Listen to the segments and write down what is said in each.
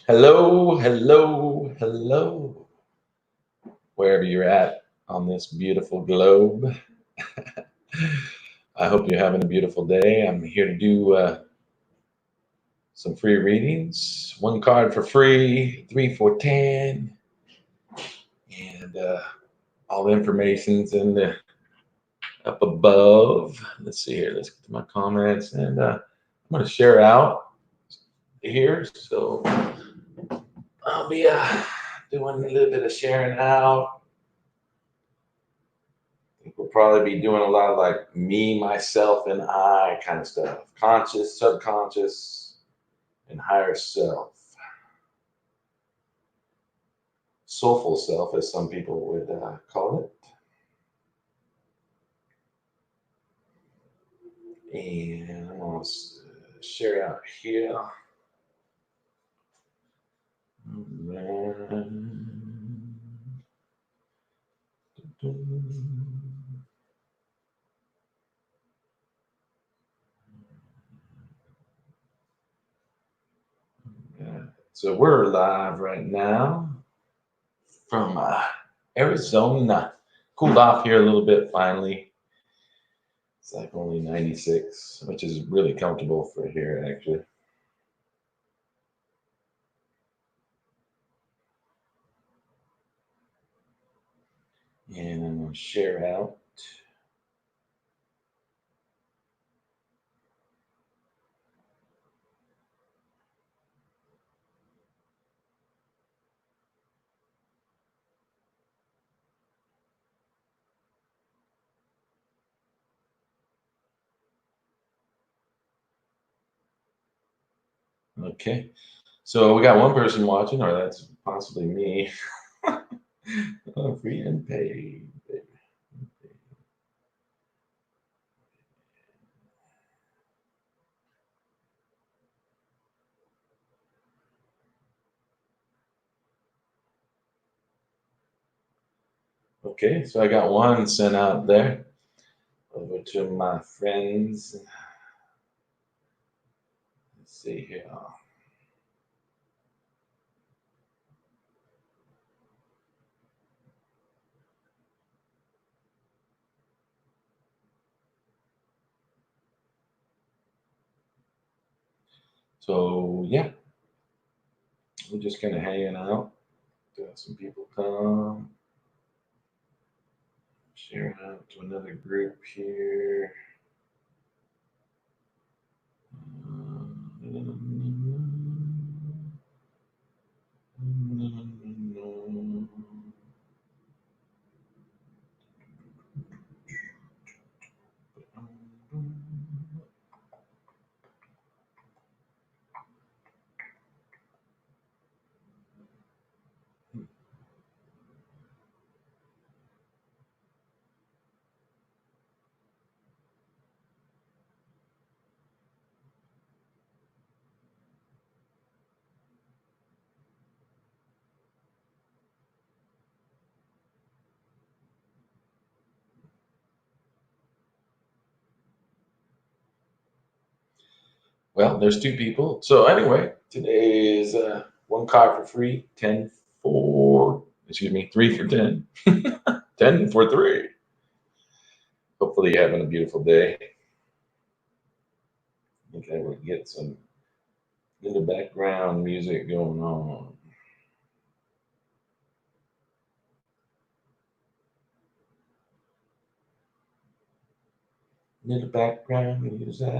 Hello, hello, hello, wherever you're at on this beautiful globe. I hope you're having a beautiful day. I'm here to do some free readings. One card for free, 3 for 10, and all the information's in the up above. Let's see here. Let's get to my comments, and I'm going to share out here. So I'll be doing a little bit of sharing out. We'll probably be doing a lot of like me, myself, and I kind of stuff. Conscious, subconscious, and higher self. Soulful self, as some people would call it. And I'm going to share out here. So we're live right now from Arizona. Cooled off here a little bit finally. It's like only 96, which is really comfortable for here actually. And I'm going to share out. Okay, so we got one person watching, or that's possibly me. Oh, free and paid. Okay, so I got one sent out there over to my friends. Let's see here. So yeah, we're just kind of hanging out. Got some people come. Share out to another group here. Well, there's two people. So anyway, today is one card for free, 10 for, excuse me, 3 for 10. 10 for 3. Hopefully you're having a beautiful day. Okay, we'll get some little background music going on. Little background music.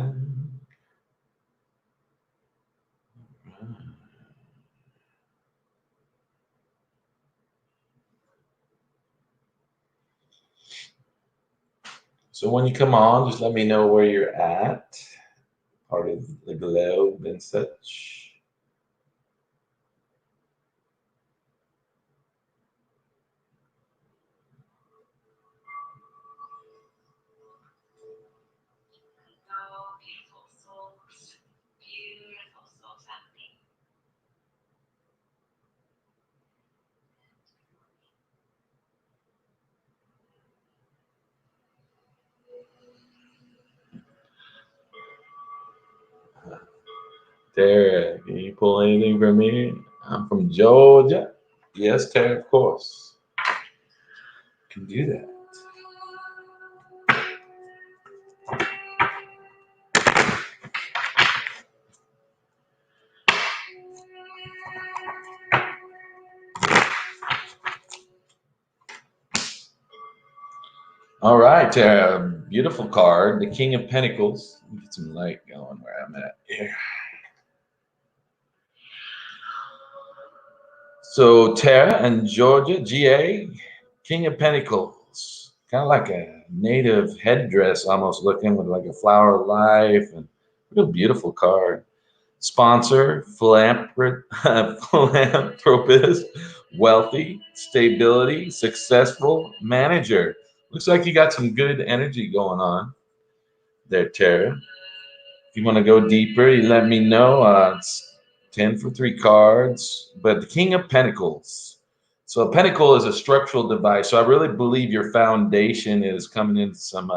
So when you come on, just let me know where you're at, part of the globe and such. Tara, can you pull anything for me? I'm from Georgia. Yes, Tara, of course. Can do that. All right, Tara. Beautiful card. The King of Pentacles. Let me get some light going where I'm at here. So Tara and Georgia, GA, King of Pentacles. Kind of like a native headdress almost looking with like a flower of life and real beautiful card. Sponsor, philanthropist, wealthy, stability, successful, manager. Looks like you got some good energy going on there, Tara. If you want to go deeper, you let me know. It's 10 for 3 cards, but the King of Pentacles. So a pentacle is a structural device. So I really believe your foundation is coming into some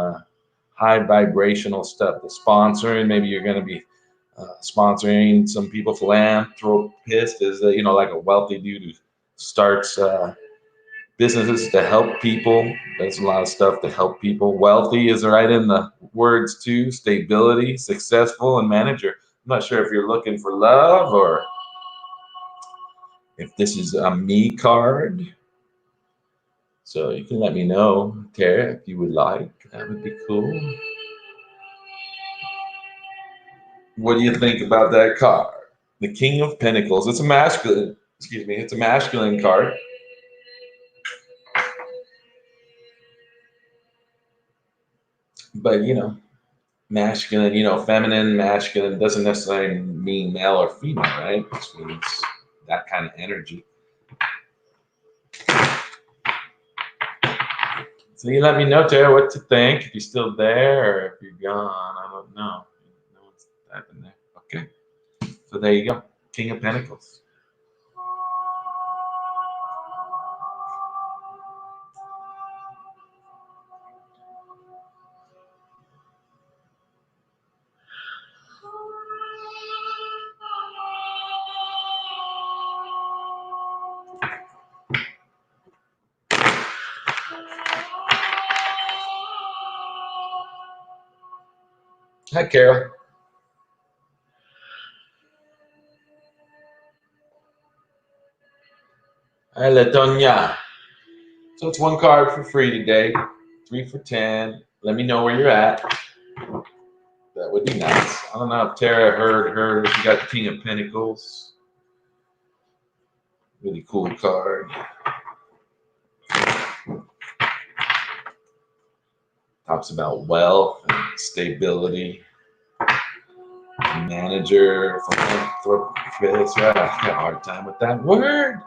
high vibrational stuff. The sponsoring, maybe you're going to be sponsoring some people. Philanthropist is like a wealthy dude who starts businesses to help people. Does a lot of stuff to help people. Wealthy is right in the words too. Stability, successful, and manager. I'm not sure if you're looking for love or if this is a me card. So you can let me know, Tara, if you would like. That would be cool. What do you think about that card? The King of Pentacles. It's a masculine, excuse me, it's a masculine card. But masculine, feminine, masculine doesn't necessarily mean male or female, right? It just means that kind of energy. So you let me know, Tara, what to think. If you're still there or if you're gone, I don't know. No one's typing there. Okay. So there you go. King of Pentacles. Hi, Carol. Hi, Latonia. So it's one card for free today. 3 for 10. Let me know where you're at. That would be nice. I don't know if Tara heard her. She got the King of Pentacles. Really cool card. Talks about wealth and stability. Manager, philanthropist. I got a hard time with that word.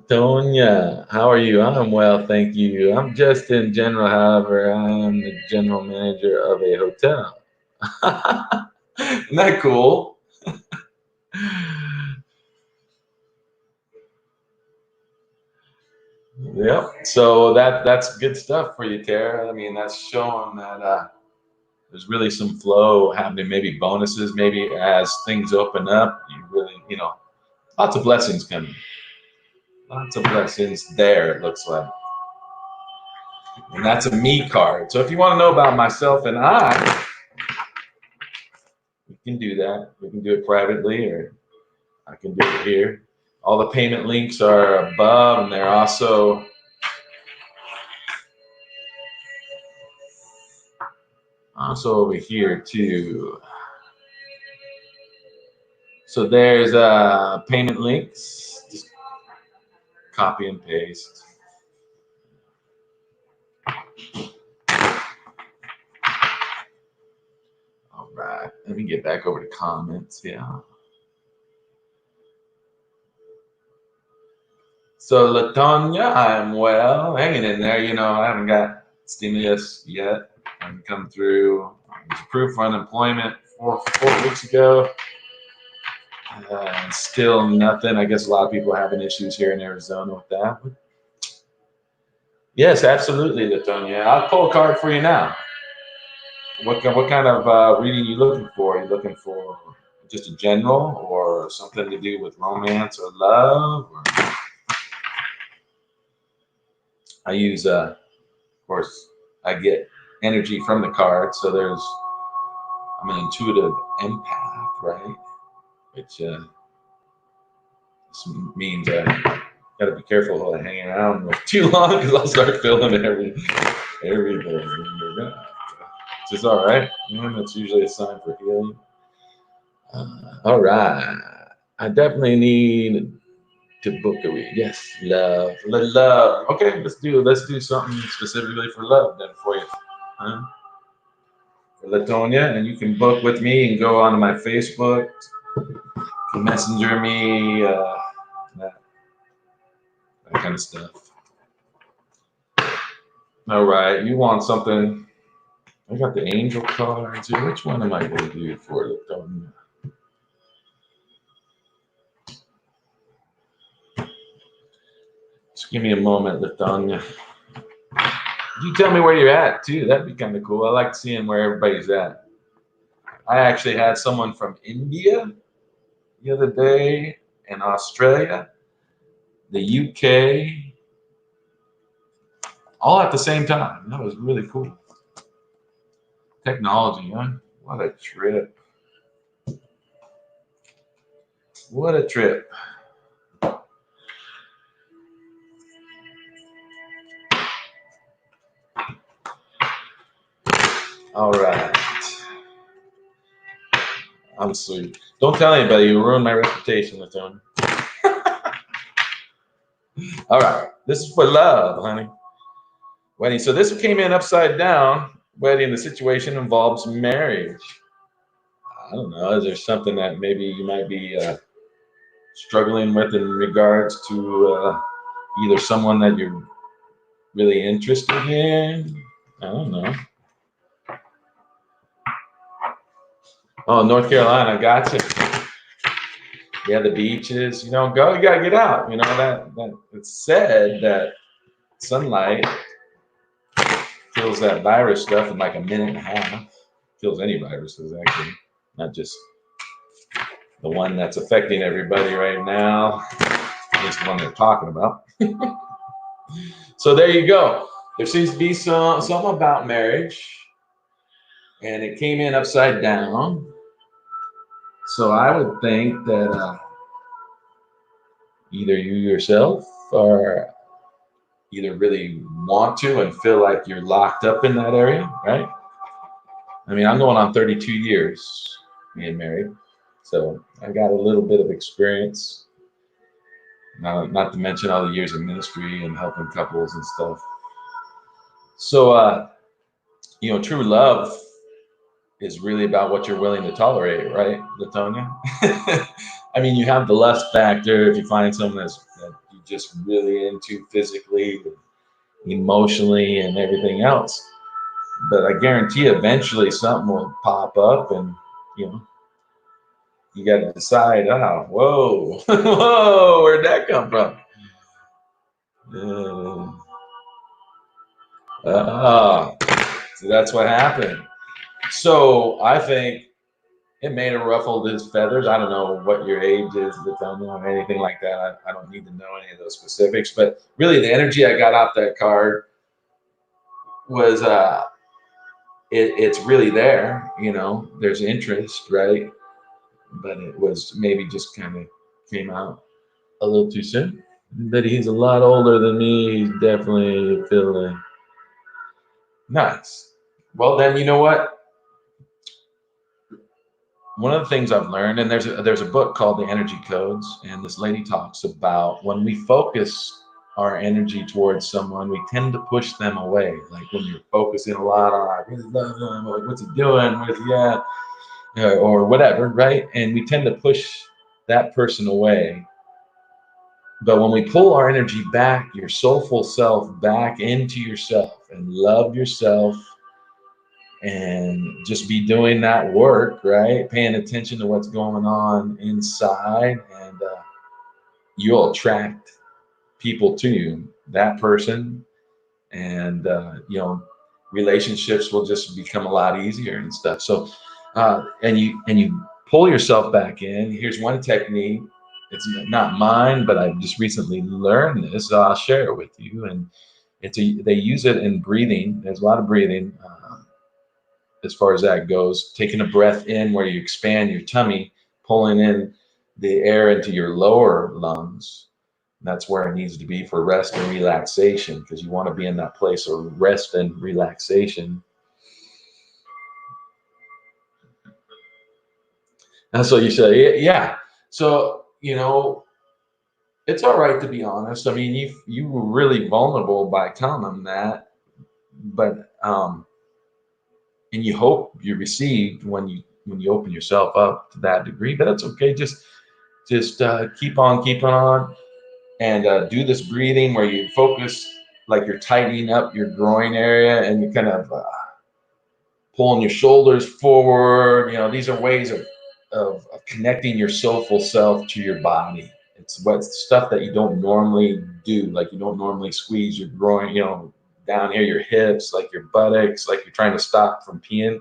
Tonya, how are you? I'm well, thank you. I'm just in general, however, I am the general manager of a hotel. Isn't that cool? Yep. So that's good stuff for you, Tara. I mean, that's showing that there's really some flow happening. Maybe bonuses. Maybe as things open up, you really, lots of blessings coming. Lots of blessings there. It looks like. And that's a me card. So if you want to know about myself and I, we can do that. We can do it privately or I can do it here. All the payment links are above and they're also over here too. So there's payment links. Just copy and paste. All right. Let me get back over to comments. Yeah. So Latonya, I'm well, hanging in there. I haven't got stimulus yet. I haven't come through. I was approved for unemployment 4 weeks ago. Still nothing. I guess a lot of people are having issues here in Arizona with that. Yes, absolutely, Latonya. I'll pull a card for you now. what kind of reading are you looking for? Are you looking for just a general, or something to do with romance or love? Or I use, of course, I get energy from the cards. So I'm an intuitive empath, right? Which this means I got to be careful hanging around too long because I'll start feeling everything. Which is all right. That's usually a sign for healing. All right. I definitely need to book a read. Yes, love. Okay, let's do something specifically for love then for you, huh? For Latonia, and you can book with me and go onto my Facebook, messenger me, that, that kind of stuff. All right, you want something? I got the angel cards here. Which one am I going to do for Latonia? Just give me a moment, Latonia. You tell me where you're at too. That'd be kind of cool. I like seeing where everybody's at. I actually had someone from India the other day, and Australia, the UK, all at the same time. That was really cool. Technology, huh? What a trip. What a trip. All right. I'm sweet. Don't tell anybody. You ruined my reputation with them. All right. This is for love, honey. Wedding. So this came in upside down. Wedding. The situation involves marriage. I don't know. Is there something that maybe you might be struggling with in regards to either someone that you're really interested in? I don't know. Oh, North Carolina, gotcha. Yeah, the beaches. Go. You gotta get out. That it's said that sunlight kills that virus stuff in like a minute and a half. Kills any viruses actually, not just the one that's affecting everybody right now. At least the one they're talking about. So there you go. There seems to be something about marriage, and it came in upside down. So I would think that either you yourself are either really want to and feel like you're locked up in that area, right? I mean, I'm going on 32 years being married, so I got a little bit of experience. Not to mention all the years of ministry and helping couples and stuff. So, true love is really about what you're willing to tolerate, right, Latonia? I mean, you have the lust factor if you find someone that you're just really into physically, emotionally, and everything else. But I guarantee eventually something will pop up, and you know you got to decide. Oh, whoa, whoa, where'd that come from? Uh, so that's what happened. So I think it may have ruffled his feathers. I don't know what your age is, or anything like that. I don't need to know any of those specifics. But really, the energy I got off that card was it's really there. There's interest, right? But it was maybe just kind of came out a little too soon. But he's a lot older than me. He's definitely feeling nice. Well, then you know what? One of the things I've learned, and there's a book called The Energy Codes, and this lady talks about when we focus our energy towards someone, we tend to push them away. Like when you're focusing a lot on, I really love him, like what's he doing, where's he at, or whatever, right? And we tend to push that person away. But when we pull our energy back, your soulful self back into yourself and love yourself and just be doing that work, right? Paying attention to what's going on inside, and you'll attract people to you, that person. And, relationships will just become a lot easier and stuff. So, and you pull yourself back in. Here's one technique. It's not mine, but I've just recently learned this. So I'll share it with you. And they use it in breathing. There's a lot of breathing as far as that goes. Taking a breath in where you expand your tummy, pulling in the air into your lower lungs. That's where it needs to be for rest and relaxation, because you want to be in that place of rest and relaxation. And so you say, yeah. So, it's all right to be honest. I mean, you were really vulnerable by telling them that, but and you hope you received when you open yourself up to that degree. But that's okay. Just keep on keeping on, and do this breathing where you focus, like you're tightening up your groin area, and you kind of pulling your shoulders forward. These are ways of connecting your soulful self to your body. It's what stuff that you don't normally do. Like you don't normally squeeze your groin, down here, your hips, like your buttocks, like you're trying to stop from peeing.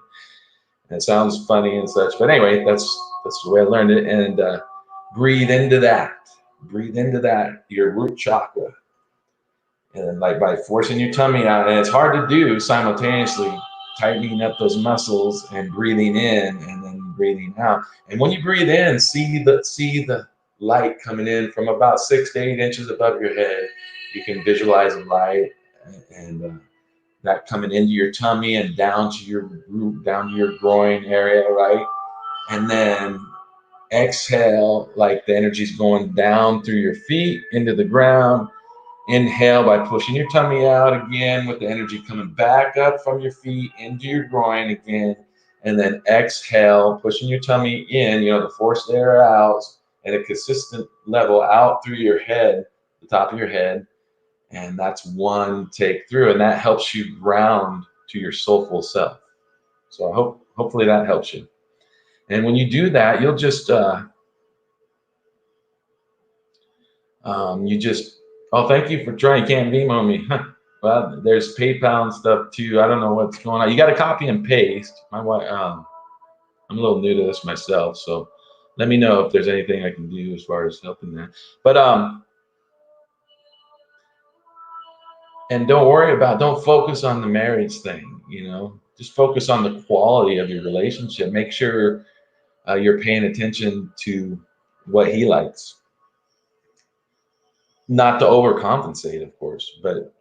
And it sounds funny and such, but anyway, that's the way I learned it. And breathe into that. Breathe into that, your root chakra, and like by forcing your tummy out. And it's hard to do simultaneously, tightening up those muscles and breathing in and then breathing out. And when you breathe in, see the light coming in from about 6 to 8 inches above your head. You can visualize the light, and that coming into your tummy and down to your root, down to your groin area, right? And then exhale, like the energy's going down through your feet into the ground. Inhale by pushing your tummy out again, with the energy coming back up from your feet into your groin again. And then exhale, pushing your tummy in, the forced air out at a consistent level out through your head, the top of your head. And that's one take through. And that helps you ground to your soulful self. So hopefully that helps you. And when you do that, you'll just, oh, thank you for trying. You can't Venmo me. Well, there's PayPal and stuff too. I don't know what's going on. You got to copy and paste. My wife, I'm a little new to this myself, so let me know if there's anything I can do as far as helping that. But and don't focus on the marriage thing. Just focus on the quality of your relationship. Make sure you're paying attention to what he likes. Not to overcompensate, of course, but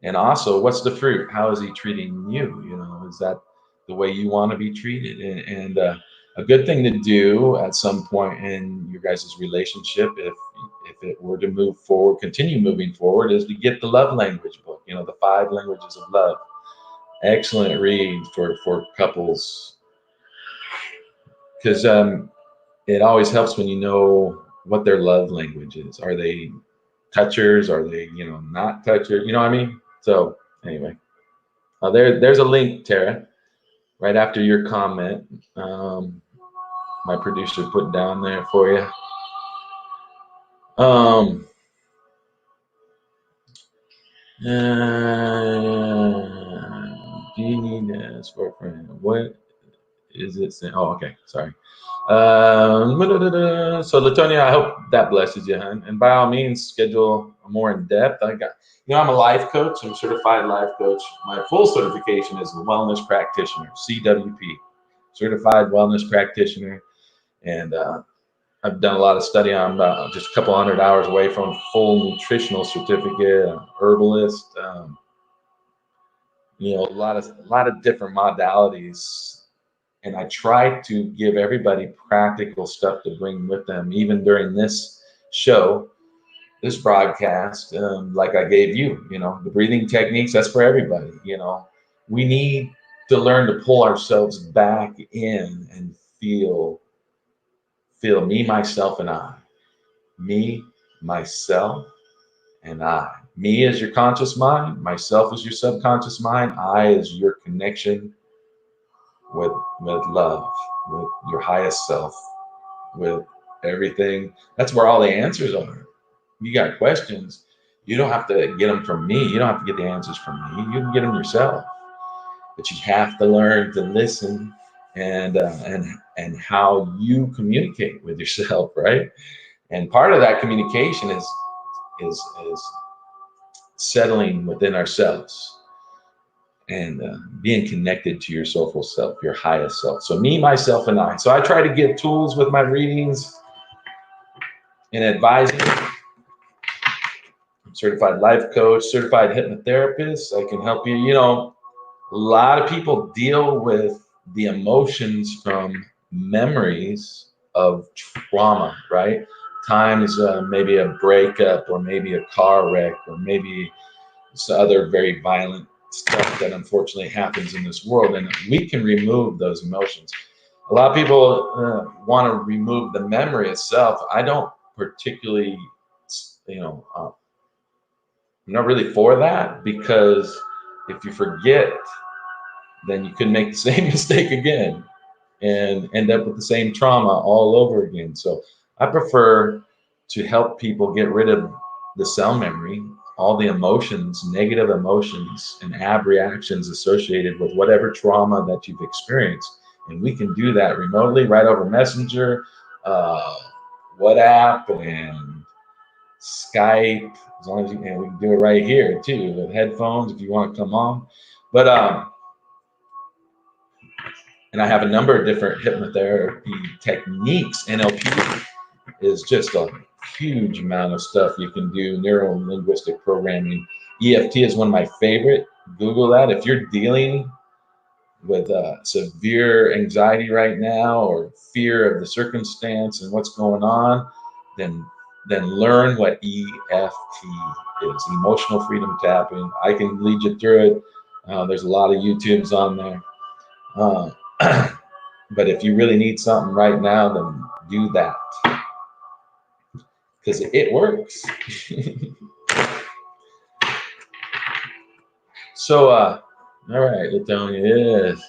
and also, what's the fruit? How is he treating you? Is that the way you want to be treated? And a good thing to do at some point in your guys' relationship, if it were to move forward, continue moving forward, is to get the love language book. The 5 languages of love. Excellent read for couples, because it always helps when you know what their love language is. Are they touchers? Are they not touchers? You know what I mean? So anyway, there's a link, Tara, right after your comment. My producer put down there for you. Do you need this for a friend? What is it saying? Oh, okay, sorry. So Latonia, I hope that blesses you, hon. And by all means, schedule a more in depth. I'm a life coach. I'm a certified life coach. My full certification is a wellness practitioner, CWP, certified wellness practitioner. And I've done a lot of study. I'm just a couple hundred hours away from full nutritional certificate, herbalist. A lot of different modalities. And I try to give everybody practical stuff to bring with them, even during this show, this broadcast, like I gave you, the breathing techniques, that's for everybody. We need to learn to pull ourselves back in and feel me, myself, and I. Me, myself, and I. Me is your conscious mind, myself is your subconscious mind, I is your connection with love, with your highest self, with everything. That's where all the answers are. You got questions, you don't have to get them from me. You don't have to get the answers from me. You can get them yourself. but you have to learn to listen and how you communicate with yourself, right? And part of that communication is settling within ourselves and being connected to your soulful self, your highest self. So me, myself, and I. So I try to give tools with my readings and advising. I'm certified life coach, certified hypnotherapist. I can help you. You know, a lot of people deal with the emotions from memories of trauma, right? Times maybe a breakup or maybe a car wreck or maybe some other very violent stuff that unfortunately happens in this world. And we can remove those emotions. A lot of people want to remove the memory itself. I don't particularly, I'm not really for that, because if you forget, then you could make the same mistake again and end up with the same trauma all over again. So I prefer to help people get rid of the cell memory, all the emotions, negative emotions, and have reactions associated with whatever trauma that you've experienced. And we can do that remotely, right over Messenger, WhatsApp, and Skype. As long as you can, we can do it right here too with headphones if you want to come on. But and I have a number of different hypnotherapy techniques. NLP is just a huge amount of stuff you can do. Neuro linguistic programming. EFT is one of my favorite. Google that if you're dealing with severe anxiety right now or fear of the circumstance and what's going on, then learn what EFT is, emotional freedom tapping. I can lead you through it. There's a lot of YouTubes on there. But if you really need something right now, then do that, because it works. So, all right, Latonia, yes.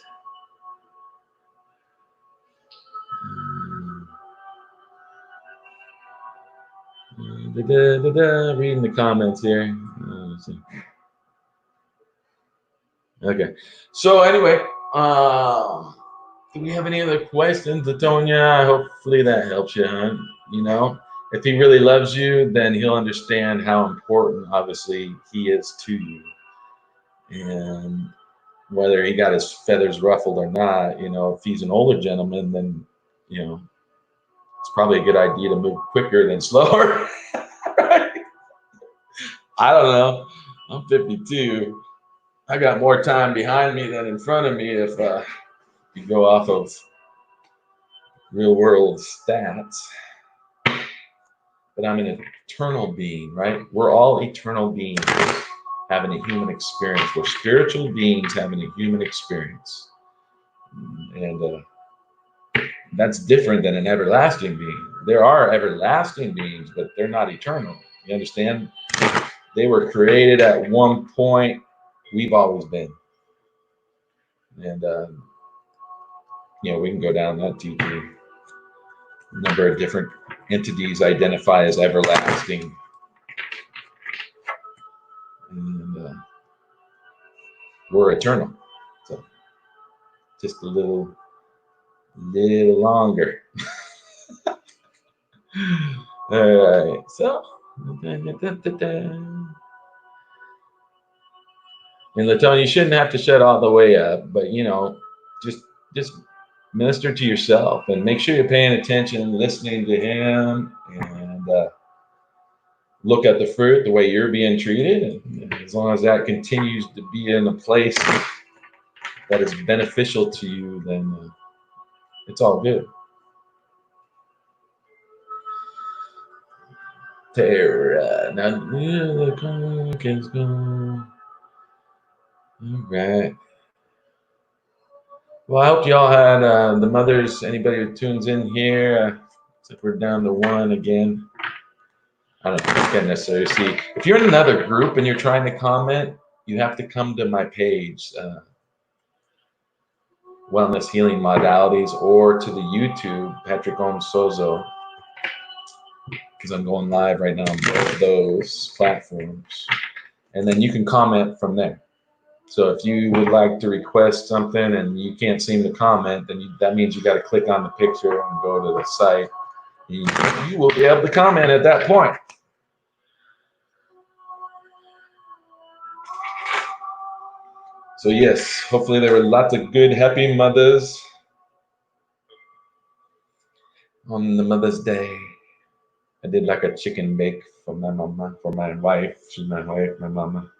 Reading the comments here. Okay. So anyway, do we have any other questions, Latonia? Hopefully that helps you, hon. You know, if he really loves you, then he'll understand how important, obviously, he is to you. And whether he got his feathers ruffled or not, you know, if he's an older gentleman, then, you know, it's probably a good idea to move quicker than slower. Right? I don't know. I'm 52. I got more time behind me than in front of me if you go off of real world stats. But I'm an eternal being, right? We're all eternal beings having a human experience. We're spiritual beings having a human experience. And that's different than an everlasting being. There are everlasting beings, but they're not eternal. You understand? They were created at one point. We've always been. And, you know, we can go down that deeply. A number of different entities identify as everlasting. And we're eternal. So just a little longer. All right. So, and Latonia, you shouldn't have to shut all the way up, but you know, just minister to yourself and make sure you're paying attention, listening to him, and look at the fruit, the way you're being treated. And as long as that continues to be in a place that is beneficial to you, then it's all good. Tara, now the can go. All right. Well, I hope y'all had the mothers, anybody who tunes in here, except we're down to one again. I don't think I can necessarily see. If you're in another group and you're trying to comment, you have to come to my page, Wellness Healing Modalities, or to the YouTube, Patrick OM SoZo, because I'm going live right now on both of those platforms. And then you can comment from there. So if you would like to request something and you can't seem to comment, then that means you got to click on the picture and go to the site. You will be able to comment at that point. So yes, hopefully there were lots of good, happy mothers on the Mother's Day. I did like a chicken bake for my mama, for my wife. She's my wife, my mama.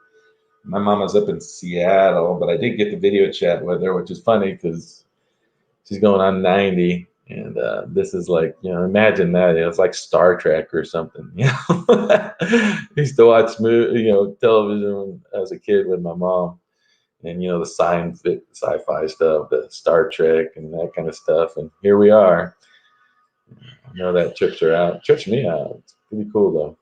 My mama's up in Seattle, but I did get the video chat with her, which is funny because she's going on 90. And this is like, imagine that. It's like Star Trek or something. I used to watch television as a kid with my mom. And the sci-fi stuff, the Star Trek and that kind of stuff. And here we are. I know that trips her out. Trips me out. It's pretty cool though.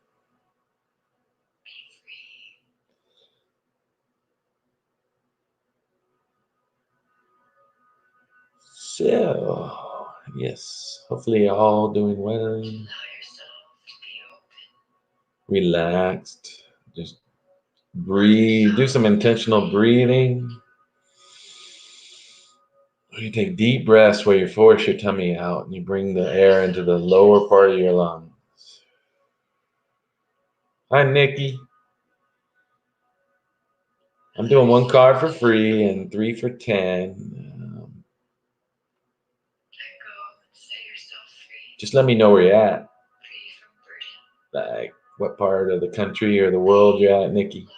So yes, hopefully you're all doing well. Relaxed. Just breathe. Do some intentional breathing. You take deep breaths where you force your tummy out and you bring the air into the lower part of your lungs. Hi, Nikki. I'm doing 1 card for free and 3 for 10. Just let me know where you're at. Like what part of the country or the world you're at, Nikki.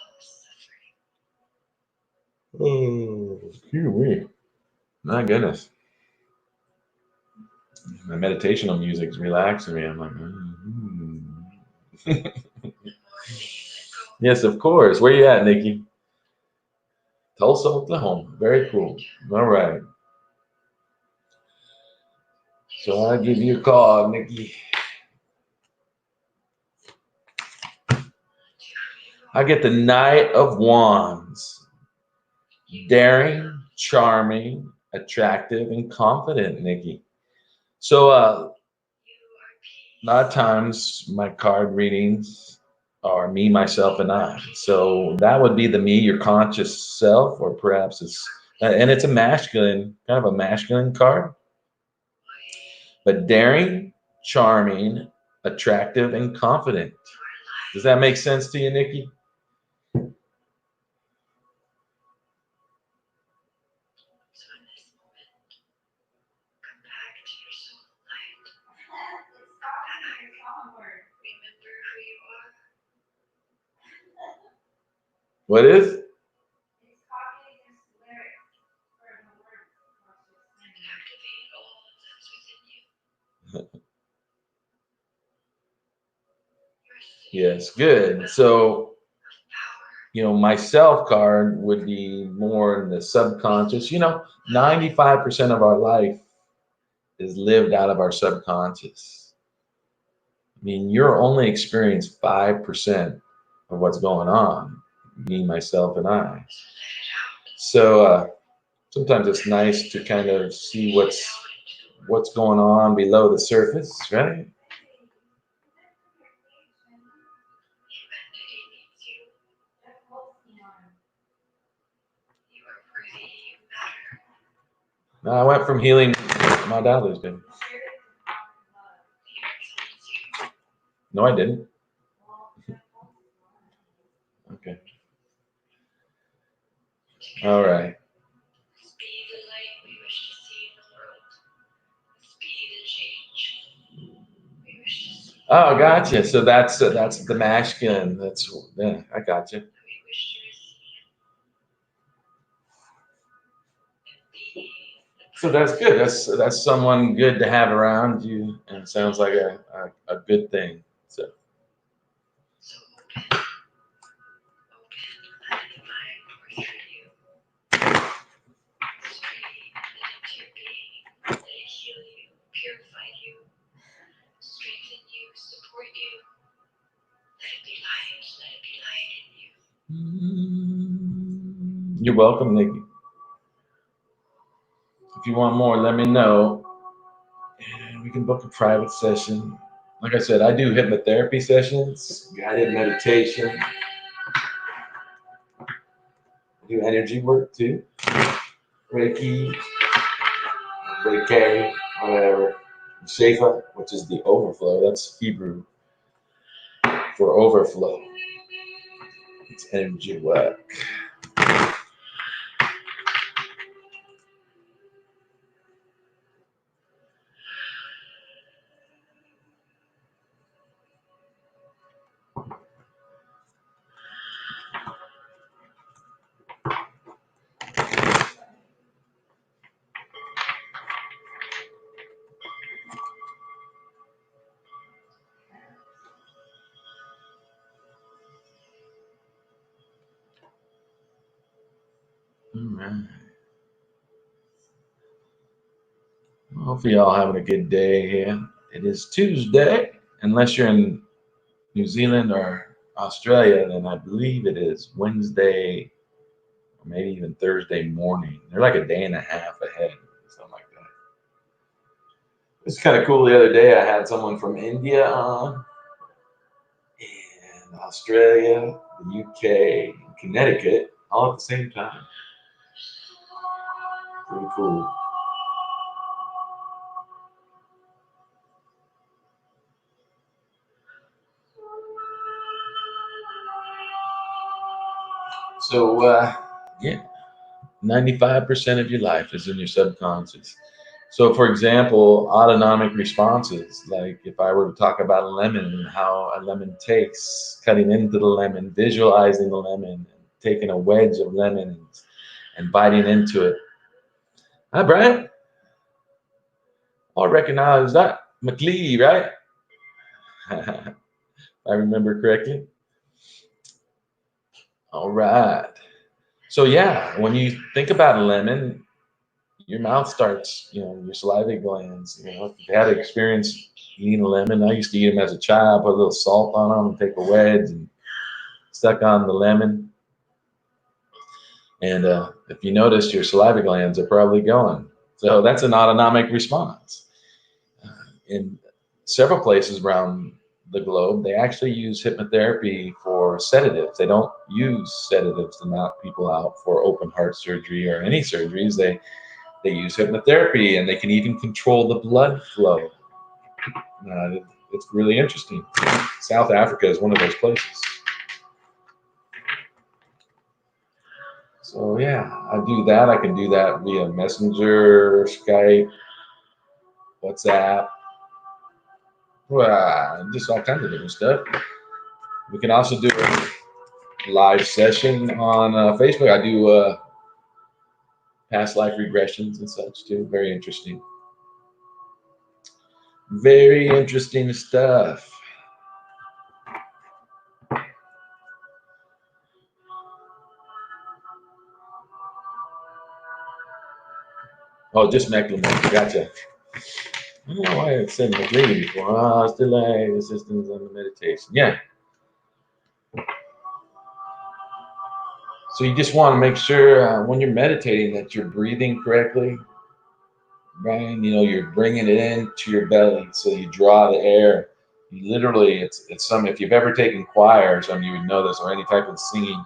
Oh, excuse me. My goodness. My meditational music's relaxing me. I'm like, Yes, of course. Where you at, Nikki? Tulsa, Oklahoma. Very cool. All right. So I'll give you a call, Nikki. I get the Knight of Wands. Daring, charming, attractive, and confident, Nikki. So a lot of times my card readings are me, myself, and I. So that would be the me, your conscious self, or perhaps and it's a masculine, kind of a masculine card. But daring, charming, attractive, and confident. Does that make sense to you, Nikki? What is? Yes, good. So, myself card would be more in the subconscious. 95% of our life is lived out of our subconscious. I mean, you're only experienced 5% of what's going on, me, myself, and I. So sometimes it's nice to kind of see what's going on below the surface, right? No, I went from healing modalities, baby. No, I didn't. Okay. All right. Oh, gotcha. So that's the masculine. Yeah, I gotcha. So that's good. That's someone good to have around you, and it sounds like a good thing. So. You're welcome, Nikki. If you want more, let me know. And we can book a private session. Like I said, I do hypnotherapy sessions, guided meditation. do energy work too. Reiki, Reiki, whatever. Shefa, which is the overflow. That's Hebrew for overflow. It's energy work. All right. Hopefully, y'all having a good day here. It is Tuesday, unless you're in New Zealand or Australia, then I believe it is Wednesday or maybe even Thursday morning. They're like a day and a half ahead, something like that. It's kind of cool. The other day, I had someone from India on, and Australia, the UK, Connecticut, all at the same time. Pretty cool. So, yeah, 95% of your life is in your subconscious. So, for example, autonomic responses, like if I were to talk about a lemon and how a lemon tastes, cutting into the lemon, visualizing the lemon, taking a wedge of lemon and biting into it. Hi, Brian. I recognize that. McLee, right? If I remember correctly. All right. So, yeah, when you think about a lemon, your mouth starts, your salivary glands, if you've had experience eating a lemon, I used to eat them as a child, put a little salt on them and take a wedge and stuck on the lemon. And if you notice, your salivary glands are probably going. So that's an autonomic response. In several places around the globe, they actually use hypnotherapy for sedatives. They don't use sedatives to knock people out for open heart surgery or any surgeries. They use hypnotherapy, and they can even control the blood flow. It's really interesting. South Africa is one of those places. So yeah, I do that. I can do that via Messenger, Skype, WhatsApp, just all kinds of different stuff. We can also do a live session on Facebook. I do past life regressions and such too. Very interesting. Very interesting stuff. Oh, just Mecklenburg. Gotcha. I don't know why it said McLean before. Delay, assistance on the meditation. Yeah. So you just want to make sure when you're meditating that you're breathing correctly, Brian. You're bringing it into your belly, so you draw the air. You literally, it's some. If you've ever taken choir or something, you would know this, or any type of singing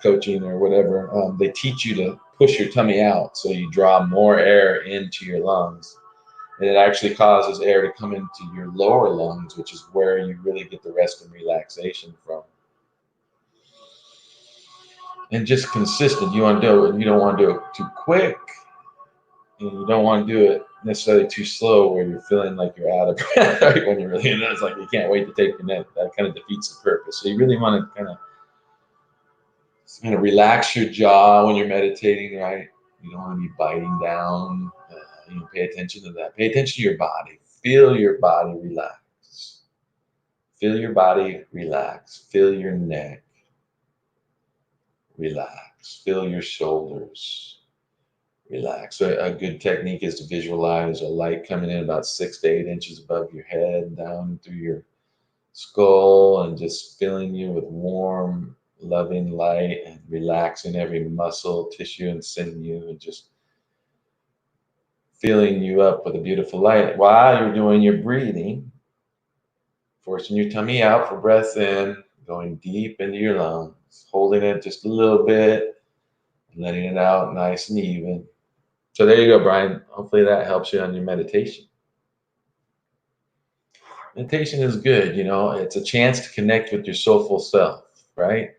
coaching or whatever. They teach you to push your tummy out, so you draw more air into your lungs, and it actually causes air to come into your lower lungs, which is where you really get the rest and relaxation from. And just consistent. You want to do it. You don't want to do it too quick. And you don't want to do it necessarily too slow where you're feeling like you're out of breath right when you're really in it. It's like you can't wait to take your nap. That kind of defeats the purpose. So you really want to kind of relax your jaw when you're meditating, right? You don't want to be biting down. Pay attention to that. Pay attention to your body. Feel your body relax. Feel your body relax. Feel your neck relax. Feel your shoulders relax. So a good technique is to visualize a light coming in about 6 to 8 inches above your head, down through your skull, and just filling you with warm, loving light and relaxing every muscle, tissue, and sinew, and just filling you up with a beautiful light while you're doing your breathing, forcing your tummy out for breath in, going deep into your lungs, holding it just a little bit, letting it out nice and even. So there you go, Brian. Hopefully that helps you on your meditation. Meditation is good. It's a chance to connect with your soulful self, right?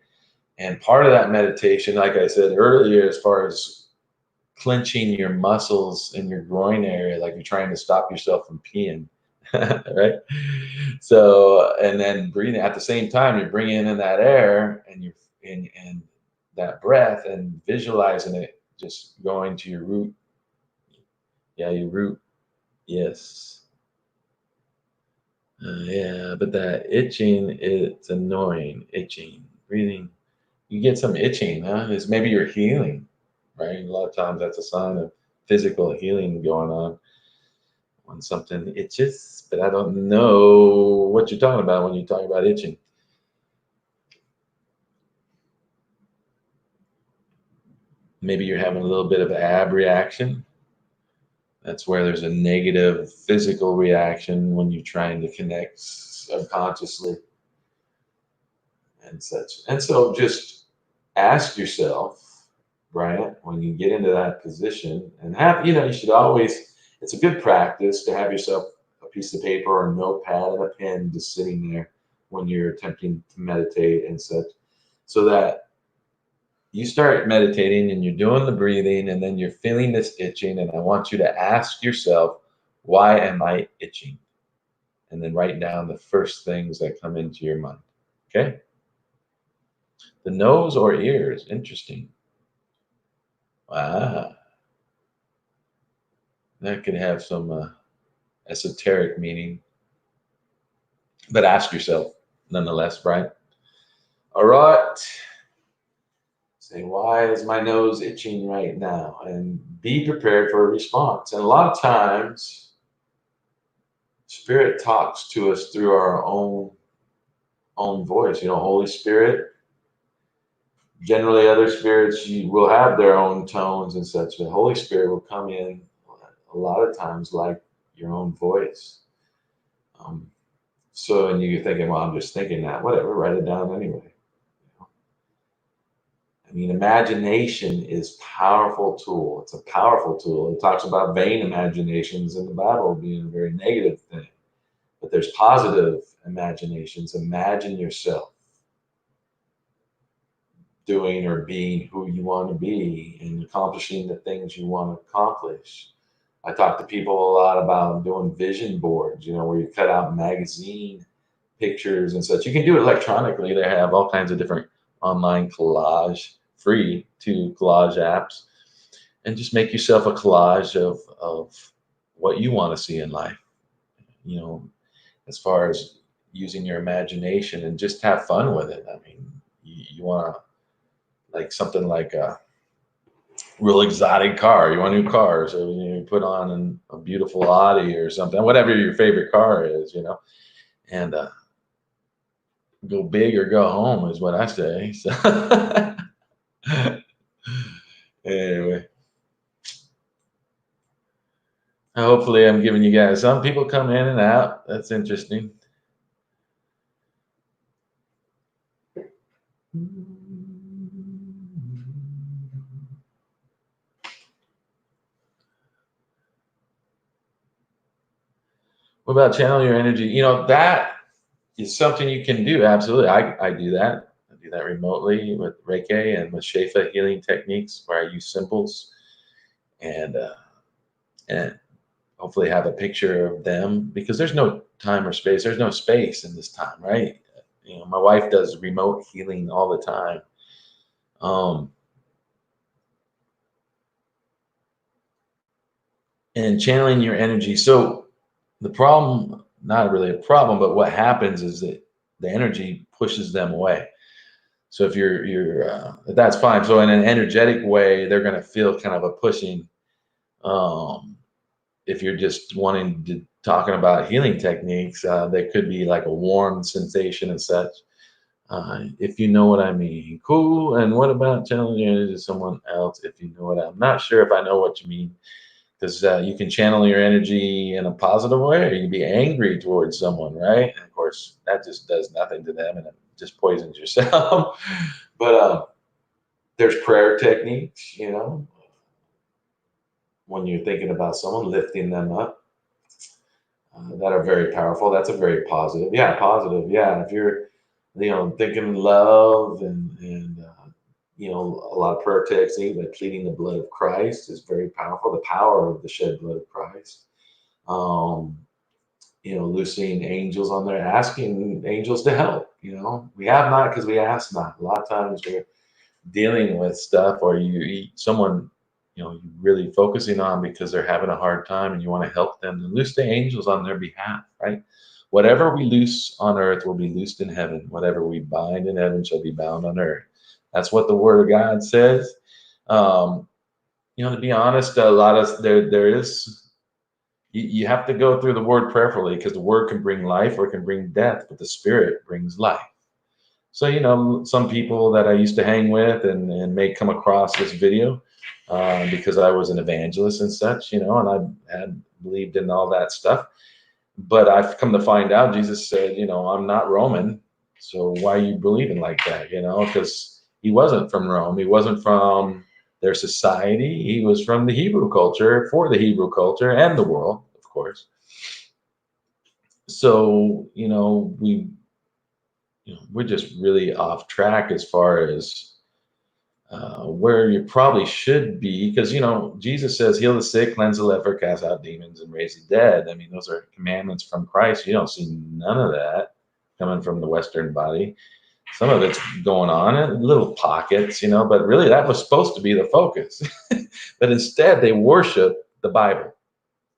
And part of that meditation, like I said earlier, as far as clenching your muscles in your groin area, like you're trying to stop yourself from peeing, right? So, and then breathing at the same time, you're bringing in that air and you're and that breath and visualizing it just going to your root. Yeah, your root. Yes. Yeah, but that itching, it's annoying. Itching, breathing. You get some itching, huh? It's maybe you're healing, right? A lot of times that's a sign of physical healing going on when something itches, but I don't know what you're talking about when you talk about itching. Maybe you're having a little bit of ab reaction. That's where there's a negative physical reaction when you're trying to connect subconsciously and such. And so just ask yourself, Brian, when you get into that position and you should always, it's a good practice to have yourself a piece of paper or a notepad and a pen just sitting there when you're attempting to meditate and such, so that you start meditating and you're doing the breathing and then you're feeling this itching. And I want you to ask yourself, why am I itching? And then write down the first things that come into your mind. Okay? The nose or ears? Interesting. Wow. That could have some esoteric meaning. But ask yourself, nonetheless, Brian. All right. Say, why is my nose itching right now? And be prepared for a response. And a lot of times, Spirit talks to us through our own voice. Holy Spirit. Generally, other spirits will have their own tones and such, but Holy Spirit will come in a lot of times like your own voice. And you're thinking, well, I'm just thinking that. Whatever, write it down anyway. I mean, imagination is a powerful tool. It's a powerful tool. It talks about vain imaginations in the Bible being a very negative thing. But there's positive imaginations. Imagine yourself doing or being who you want to be and accomplishing the things you want to accomplish. I talk to people a lot about doing vision boards, where you cut out magazine pictures and such. You can do it electronically. They have all kinds of different online collage, free to collage apps, and just make yourself a collage of what you want to see in life, as far as using your imagination and just have fun with it. I mean, you want to like something like a real exotic car. You want a new car, so you put on a beautiful Audi or something, whatever your favorite car is, and go big or go home is what I say. So anyway, hopefully I'm giving you guys, some people come in and out. That's interesting. What about channel your energy? That is something you can do. Absolutely. I do that. I do that remotely with Reiki and with Shefa healing techniques where I use symbols and hopefully have a picture of them, because there's no time or space. There's no space in this time, right? My wife does remote healing all the time. And channeling your energy. So the problem, not really a problem, but what happens is that the energy pushes them away. So if that's fine. So in an energetic way, they're going to feel kind of a pushing. If you're just wanting to talking about healing techniques, there could be like a warm sensation and such. If you know what I mean. Cool. And what about channeling your energy to someone else? If you know what I'm not sure if I know what you mean, because you can channel your energy in a positive way, or you can be angry towards someone, right? And of course, that just does nothing to them, and it just poisons yourself. But There's prayer techniques, you know, when you're thinking about someone, lifting them up, that are very powerful. That's a very positive. Yeah, positive. Yeah, if you're, you know, thinking love and you know, a lot of prayer techniques like pleading the blood of Christ is very powerful. The power of the shed blood of Christ. Um, you know, loosing angels on there, asking angels to help. You know, we have not because we ask not. A lot of times we're dealing with stuff, or you eat someone, you know, you really focusing on because they're having a hard time and you want to help them, then loose the angels on their behalf, right? Whatever we loose on earth will be loosed in heaven. Whatever we bind in heaven shall be bound on earth. That's what the word of God says. um, you know, to be honest, a lot of there is, you have to go through the word prayerfully, because the word can bring life or it can bring death, but the spirit brings life. So, you know, some people that I used to hang with and may come across this video, because I was an evangelist and such, you know, and I had believed in all that stuff. But I've come to find out Jesus said, you know, I'm not Roman. So why are you believing like that? You know, because he wasn't from Rome. He wasn't from their society. He was from the Hebrew culture, for the Hebrew culture and the world, of course. So, we're just really off track as far as where you probably should be, because Jesus says, "Heal the sick, cleanse the leper, cast out demons, and raise the dead." I mean, those are commandments from Christ. You don't see none of that coming from the Western body. Some of it's going on in little pockets, but really that was supposed to be the focus. But instead, they worship the Bible.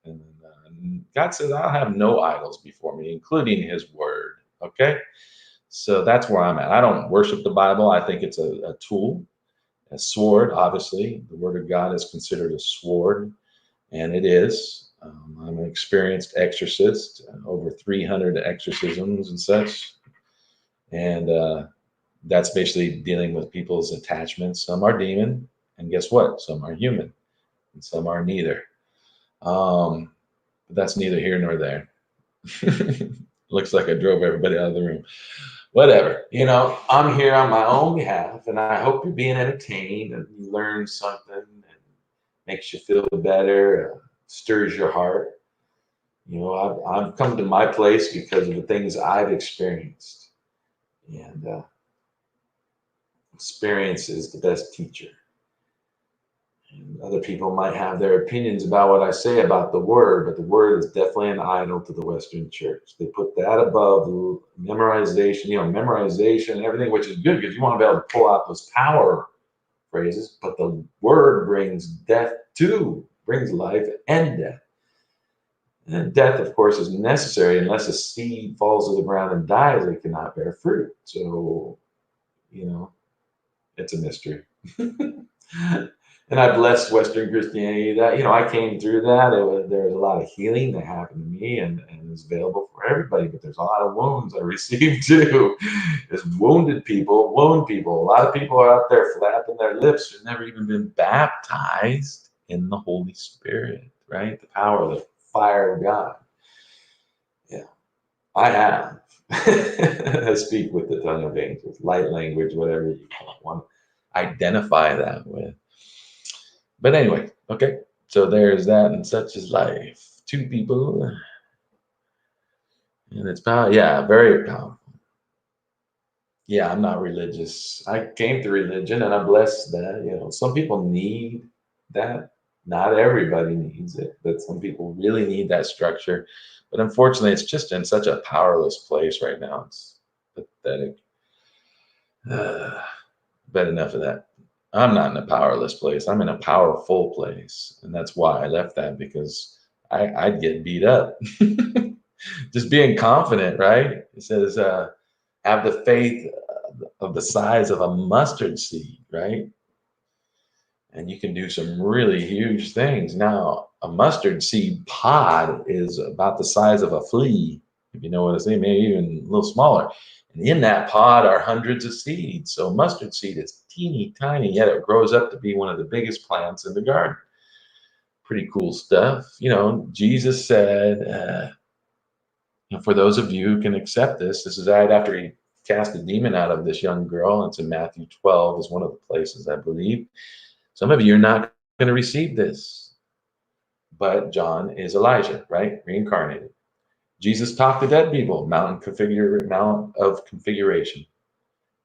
And God says, "I'll have no idols before me, including His Word." Okay, so that's where I'm at. I don't worship the Bible. I think it's a tool, a sword. Obviously, the Word of God is considered a sword, and it is. I'm an experienced exorcist, over 300 exorcisms and such, and that's basically dealing with people's attachments. Some are demon, and guess what? Some are human, and some are neither. But that's neither here nor there. Looks like I drove everybody out of the room. Whatever. I'm here on my own behalf, and I hope you're being entertained and you learn something and makes you feel better, stirs your heart. I've come to my place because of the things I've experienced, and experience is the best teacher. And other people might have their opinions about what I say about the word, but the word is definitely an idol to the Western church. They put that above memorization, memorization, everything, which is good because you want to be able to pull out those power phrases, but the word brings death too, brings life and death. And death, of course, is necessary. Unless a seed falls to the ground and dies, it cannot bear fruit. So, it's a mystery. And I blessed Western Christianity that, I came through that. There was a lot of healing that happened to me and is available for everybody, but there's a lot of wounds I received too. There's wounded people, wound people. A lot of people are out there flapping their lips who've never even been baptized in the Holy Spirit, right? The power of the fire of God. Yeah, I have. I speak with the tongue of angels, light language, whatever you want to identify that with. But anyway, okay. So there's that, and such is life. Two people, and it's power. Yeah, very powerful. Yeah, I'm not religious. I came to religion, and I'm blessed that some people need that. Not everybody needs it, but some people really need that structure. But unfortunately, it's just in such a powerless place right now. It's pathetic. But enough of that. I'm not in a powerless place. I'm in a powerful place. And that's why I left that, because I'd get beat up. Just being confident, right? It says, have the faith of the size of a mustard seed, right? And you can do some really huge things. Now, a mustard seed pod is about the size of a flea, if you know what I say, maybe even a little smaller. And in that pod are hundreds of seeds. So mustard seed is teeny tiny, yet it grows up to be one of the biggest plants in the garden. Pretty cool stuff. Jesus said, for those of you who can accept this is right after he cast a demon out of this young girl. It's in Matthew 12 is one of the places, I believe. Some of you are not going to receive this, but John is Elijah, right? Reincarnated. Jesus talked to dead people, Mount of Configuration.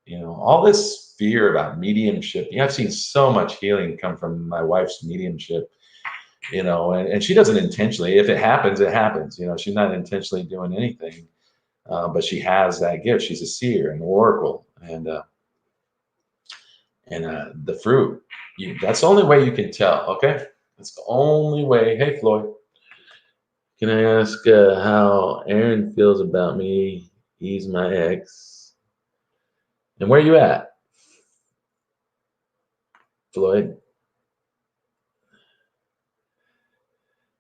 You know, all this fear about mediumship. I've seen so much healing come from my wife's mediumship, you know, and she doesn't intentionally. If it happens, it happens. You know, she's not intentionally doing anything, but she has that gift. She's a seer, an oracle, and the fruit. That's the only way you can tell. Okay, that's the only way. Hey, Floyd, can I ask how Aaron feels about me? He's my ex. And where you at, Floyd?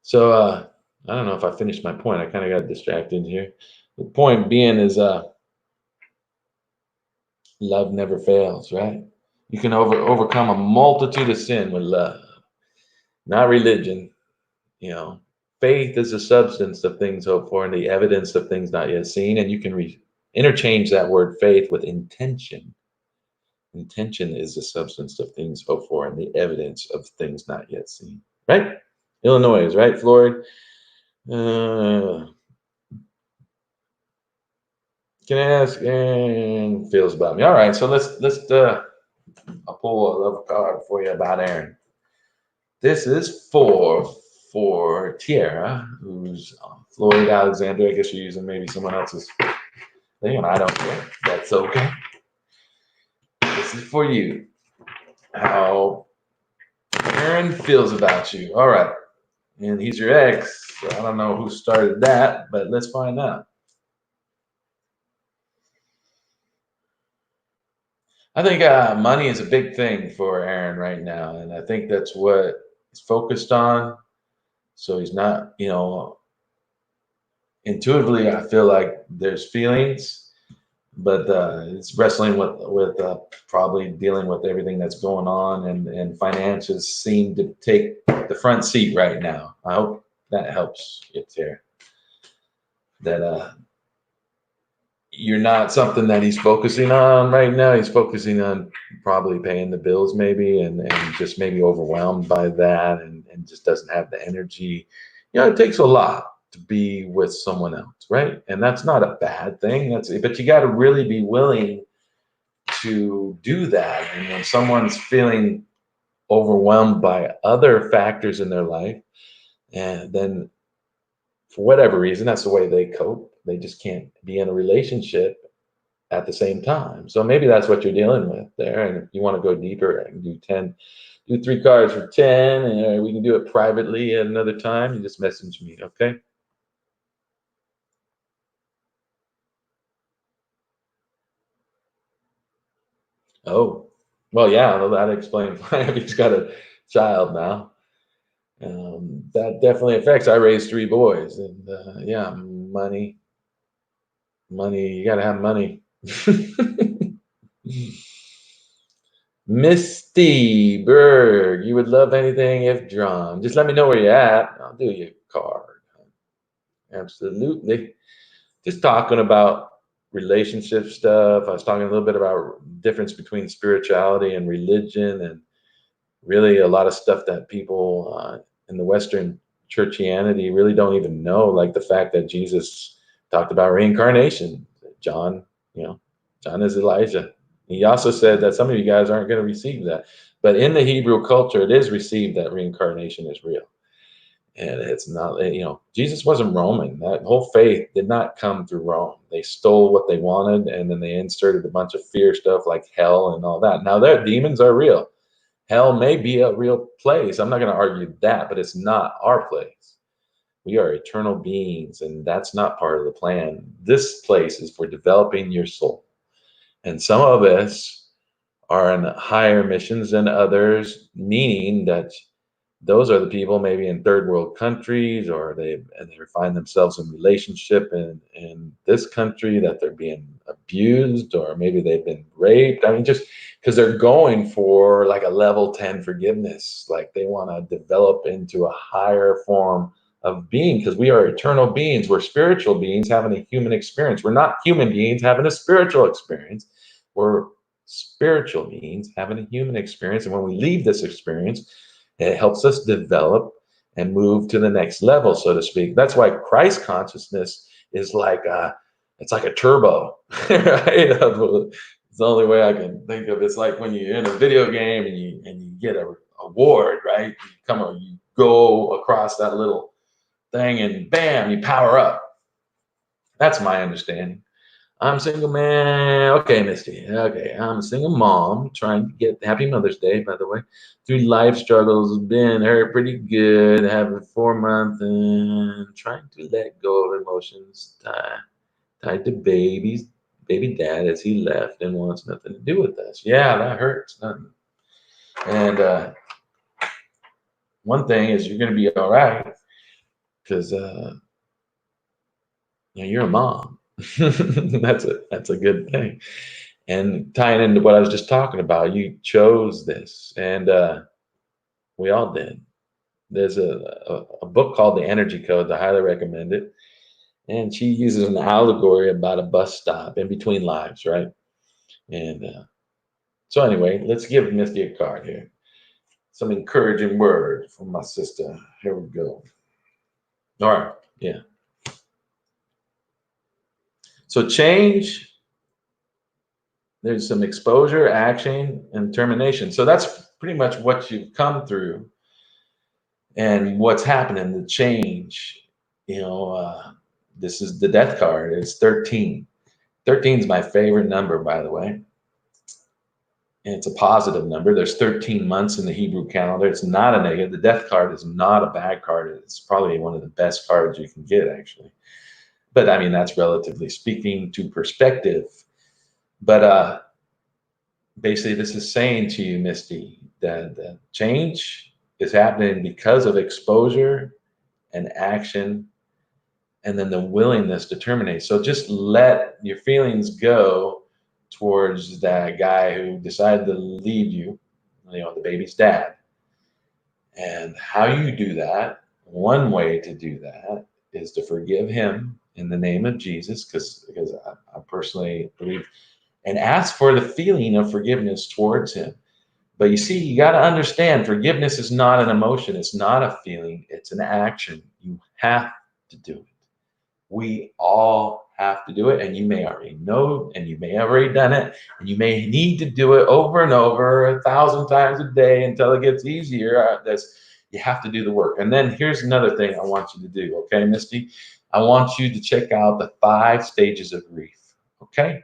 So I don't know if I finished my point. I kind of got distracted here. The point being is love never fails, right? You can overcome a multitude of sin with love, not religion. You know, faith is the substance of things hoped for and the evidence of things not yet seen. And you can interchange that word faith with intention. Intention is the substance of things hoped for and the evidence of things not yet seen. Right? Illinois, right, Floyd? Uh, can I ask Aaron feels about me? All right, so let's I'll pull a love card for you about Aaron. This is for Tierra, who's Floyd Alexander. I guess you're using maybe someone else's thing, and I don't care. That's okay. This is for you. How Aaron feels about you. All right. And he's your ex. So I don't know who started that, but let's find out. I think money is a big thing for Aaron right now, and I think that's what he's focused on. So he's not, you know, intuitively, I feel like there's feelings, but it's wrestling with probably dealing with everything that's going on, and finances seem to take the front seat right now. I hope that helps you there. That you're not something that he's focusing on right now. He's focusing on probably paying the bills, maybe, and just maybe overwhelmed by that, and just doesn't have the energy. You know, it takes a lot to be with someone else, right? And that's not a bad thing. But you got to really be willing to do that. And when someone's feeling overwhelmed by other factors in their life, and then for whatever reason, that's the way they cope. They just can't be in a relationship at the same time. So maybe that's what you're dealing with there. And if you want to go deeper, I can do 10, do 3 cards for 10, and we can do it privately at another time. You just message me, okay? Oh, well, yeah, well, that explains why he's got a child now. That definitely affects. I raised 3 boys, and yeah, money, you got to have money. Misty Berg, you would love anything if drawn. Just let me know where you're at. I'll do your card. Absolutely. Just talking about relationship stuff. I was talking a little bit about difference between spirituality and religion, and really a lot of stuff that people in the Western churchianity really don't even know, like the fact that Jesus talked about reincarnation. John, you know, John is Elijah. He also said that some of you guys aren't going to receive that. But in the Hebrew culture, it is received that reincarnation is real. And it's not, you know, Jesus wasn't Roman. That whole faith did not come through Rome. They stole what they wanted, and then they inserted a bunch of fear stuff like hell and all that. Now, their demons are real. Hell may be a real place. I'm not going to argue that, but it's not our place. We are eternal beings, and that's not part of the plan. This place is for developing your soul. And some of us are on higher missions than others, meaning that those are the people maybe in third world countries, or they find themselves in relationship in this country that they're being abused, or maybe they've been raped. I mean, just because they're going for like a level 10 forgiveness, like they want to develop into a higher form of being, because we are eternal beings. We're spiritual beings having a human experience. We're not human beings having a spiritual experience. We're spiritual beings having a human experience. And when we leave this experience, it helps us develop and move to the next level, so to speak. That's why Christ consciousness is like it's like a turbo, right? It's the only way I can think of. It's like when you're in a video game and you get a award, right? You go across that little thing and bam, you power up. That's my understanding. I'm a single man. Okay, Misty. Okay, I'm a single mom trying to get Happy Mother's Day, by the way. Through life struggles, been hurt pretty good. Having 4 months and trying to let go of emotions tied to baby dad as he left and wants nothing to do with us. Yeah, that hurts. Nothing. And one thing is you're going to be all right because you're a mom. That's a good thing. And tying into what I was just talking about, you chose this, and we all did. There's a book called The Energy Code. I highly recommend it. And she uses an allegory about a bus stop in between lives, right? And so anyway, let's give Misty a card here. Some encouraging word from my sister. Here we go. All right, yeah. So change, there's some exposure, action, and termination. So that's pretty much what you've come through and what's happening, the change. This is the death card. It's 13. 13 is my favorite number, by the way. And it's a positive number. There's 13 months in the Hebrew calendar. It's not a negative. The death card is not a bad card. It's probably one of the best cards you can get, actually. But I mean, that's relatively speaking to perspective. But basically, this is saying to you, Misty, that change is happening because of exposure and action, and then the willingness to terminate. So just let your feelings go towards that guy who decided to leave you, the baby's dad. And how you do that, one way to do that is to forgive him in the name of Jesus, because I personally believe, and ask for the feeling of forgiveness towards him. But you see, you got to understand, forgiveness is not an emotion. It's not a feeling. It's an action. You have to do it. We all have to do it, and you may already know, and you may have already done it, and you may need to do it over and over 1,000 times a day until it gets easier. You have to do the work. And then here's another thing I want you to do, okay, Misty? I want you to check out the 5 stages of grief, okay?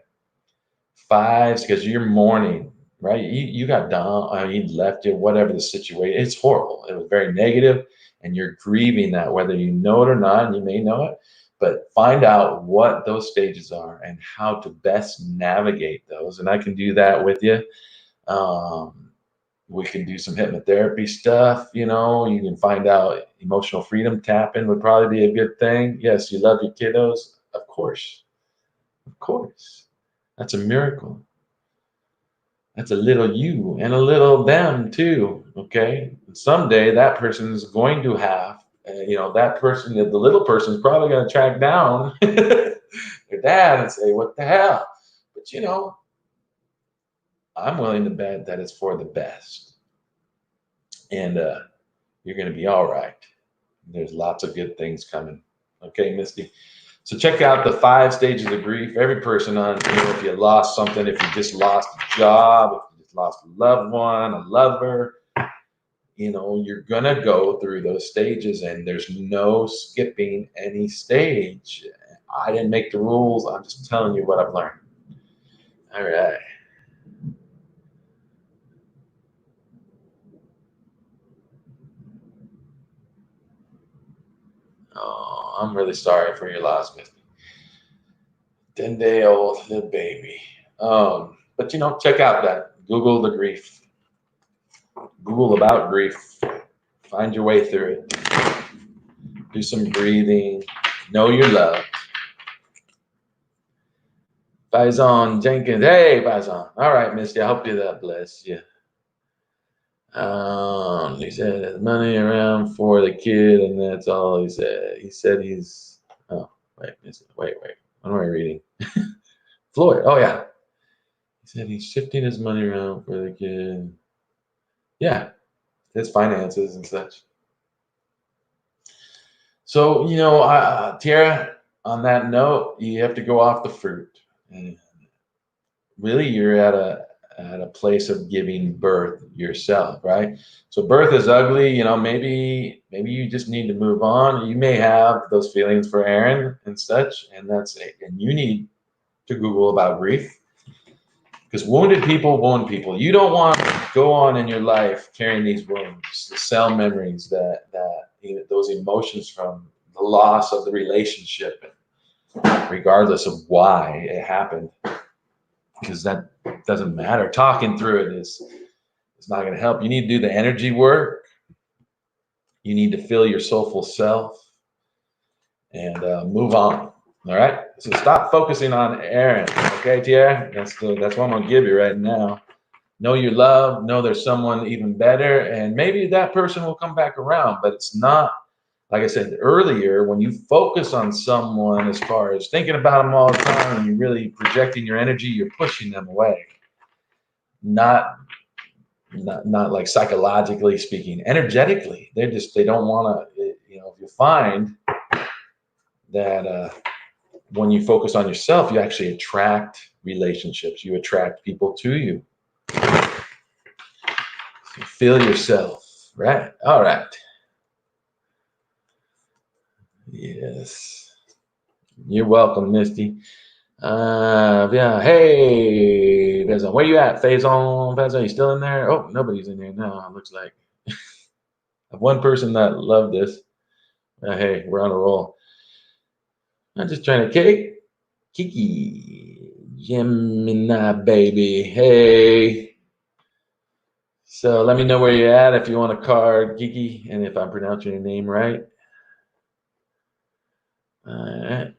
5, because you're mourning, right? You got done, you left it, whatever the situation. It's horrible. It was very negative, and you're grieving that, whether you know it or not, and you may know it. But find out what those stages are and how to best navigate those. And I can do that with you. We can do some hypnotherapy stuff. You can find out emotional freedom tapping would probably be a good thing. Yes, you love your kiddos. Of course. Of course. That's a miracle. That's a little you and a little them too. Okay. Someday that person is going to have, that person, the little person is probably going to track down their dad and say, what the hell? But I'm willing to bet that it's for the best. And you're going to be all right. There's lots of good things coming. Okay, Misty? So check out the 5 stages of grief. Every person on, if you lost something, if you just lost a job, if you just lost a loved one, a lover, you're going to go through those stages, and there's no skipping any stage. I didn't make the rules. I'm just telling you what I've learned. All right. Oh, I'm really sorry for your loss, Misty. 10-day-old little baby. But check out that. Google the grief. Google about grief. Find your way through it. Do some breathing. Know your love. Faison Jenkins. Hey, Faison. All right, Misty. I hope you that bless you. He said there's money around for the kid, and that's all he said. He said he's. Oh, wait. Wait. What am I reading? Floyd. Oh, yeah. He said he's shifting his money around for the kid. Yeah, his finances and such. So, Tiara, on that note, you have to go off the fruit. And really, you're at a place of giving birth yourself, right? So birth is ugly, maybe you just need to move on. You may have those feelings for Aaron and such, and that's it. And you need to Google about grief. Because wounded people wound people. You don't want to go on in your life carrying these wounds, the cell memories those emotions from the loss of the relationship, regardless of why it happened. Because that doesn't matter. Talking through it is not going to help. You need to do the energy work. You need to feel your soulful self and move on. All right. So stop focusing on Aaron. Okay, Tiara? That's what I'm going to give you right now. Know your love, know there's someone even better, and maybe that person will come back around, but it's not, like I said earlier, when you focus on someone as far as thinking about them all the time and you're really projecting your energy, you're pushing them away. Not like psychologically speaking, energetically. They don't want to, if you find that when you focus on yourself, you actually attract relationships, you attract people to you. Feel yourself, right? All right. Yes. You're welcome, Misty. Yeah. Hey, Faison, where you at, Faison, you still in there? Oh, nobody's in there now. It looks like I have one person that loved this. Hey, we're on a roll. I'm just trying to Kiki, Gemini baby. Hey. So let me know where you're at if you want a card, Kiki, and if I'm pronouncing your name right. All right.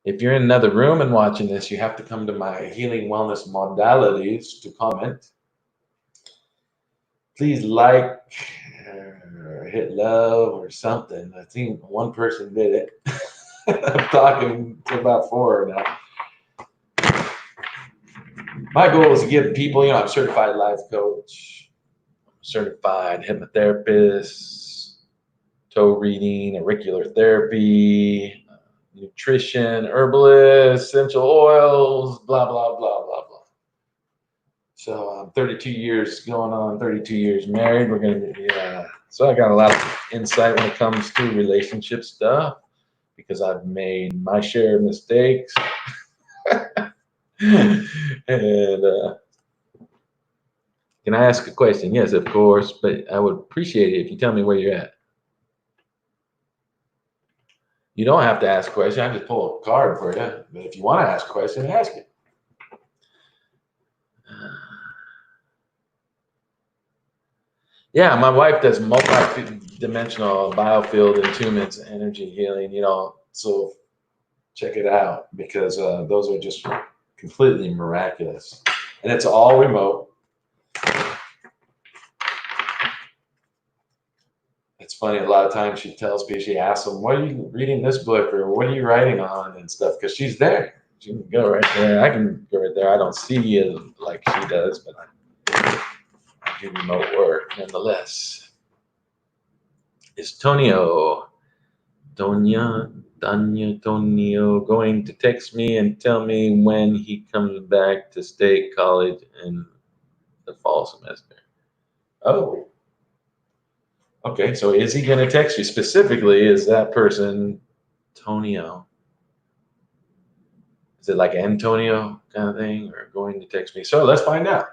If you're in another room and watching this, you have to come to my healing wellness modalities to comment. Please like or hit love or something. I think one person did it. I'm talking to about 4 now. My goal is to give people, I'm a certified life coach, certified hypnotherapist, toe reading, auricular therapy, nutrition, herbalist, essential oils, blah, blah, blah, blah, blah. So I'm 32 years going on, 32 years married. We're going to be, so I got a lot of insight when it comes to relationship stuff because I've made my share of mistakes. And can I ask a question? Yes, of course, but I would appreciate it if you tell me where you're at. You don't have to ask a question. I just pull a card for you. But if you want to ask a question, ask it. Yeah, my wife does multi-dimensional biofield attunements, energy healing, so check it out because those are just completely miraculous. And it's all remote. It's funny, a lot of times she tells me, she asks them, what are you reading this book or what are you writing on and stuff? Because she's there. She can go right there. I can go right there. I don't see you like she does, but I do remote work nonetheless. Is Tonio going to text me and tell me when he comes back to State College in the fall semester? Oh, okay. So is he going to text you specifically? Is that person Tonio? Is it like Antonio kind of thing, or going to text me? So let's find out,